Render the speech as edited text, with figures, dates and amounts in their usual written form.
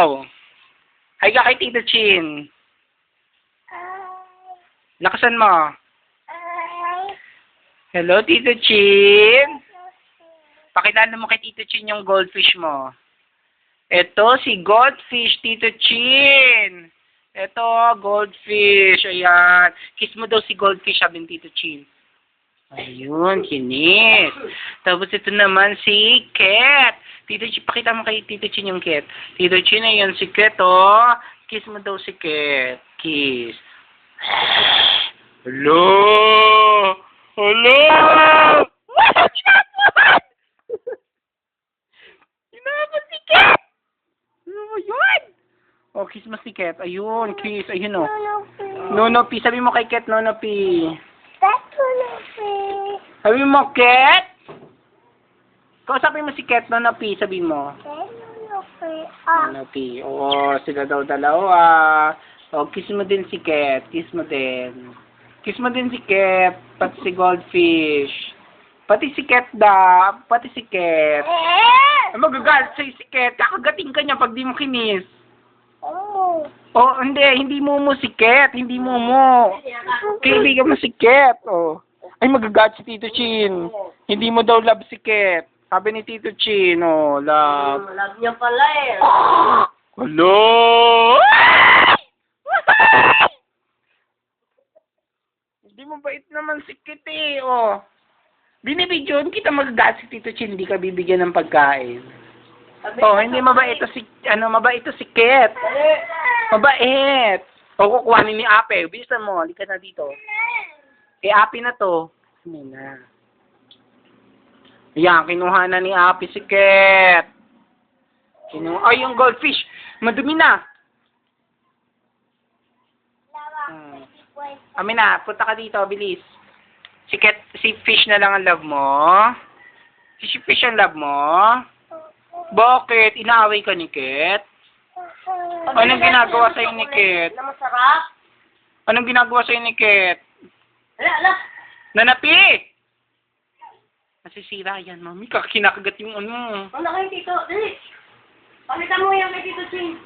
Oh. Hi ka kay Tito Chin. Lakasan mo. Hello, Tito Chin. Pakilala mo kay Tito Chin yung goldfish mo. Ito, si Goldfish, Tito Chin. Ito, Goldfish. Ayan. Kiss mo daw si Goldfish, sabi ni Tito Chin. Ayun, kinis. Tapos ito naman si Cat. Tito Chin, pakita mo kay Tito Chin yung Cat. Tito Chin, ayun si Cat, oh. Kiss mo daw si Cat. Kiss. Hello! Hello! Kinapon si Cat! Ano mo yun? Oh, kiss mo si Cat. Ayun, kiss. Ayun, oh. Nono P. Sabi mo kay Cat, Nono P. Sabi mo, Cat? Kausapin mo si Cat, Nono P. Sabi mo. Nono P. Oo, sila daw dalawa. Oh, kiss mo din si Cat. Kiss mo din. Kiss mo din si Cat. Pati si Goldfish. Pati si Cat da. Pati si Cat. Magagalit sa'yo si Cat. Kakagating ka niya pag di mo kinis. Oh, hindi mo si Cat. Hindi mo. Kaibigan mo si Cat. Oh. Ay, magagalit si Tito Chin. Hindi mo daw love si Cat. Sabi ni Tito Chin, oh, love. Love niya pala eh. Hello! Hindi mo bait naman si Kit eh, oh. Binibidyoan kita magagalit si Tito Chin, hindi ka bibigyan ng pagkain. Oh, hindi mabait ito si, mabait ito si Kit. Mabait. O, kukuhanin ni Ape. Bilisan mo, halika na dito. Eh, Ape na to. Ano na. Ayan, kinuha na ni Ape si Kit. Ay, yung goldfish. Madumi na. Amin na, punta ka dito, bilis. Si fish na lang ang love mo. Si fish ang love mo. Bakit? Inaaway ka ni Kit? Anong ginagawa sa'yo ni Kit? Na masarap. Anong ginagawa sa'yo ni Kit? Ala. Nanapi! Nasisira yan, mami. Kinakagat yung ano. Ano kay Tito? Dali. Pakita mo yan kay Tito Chin.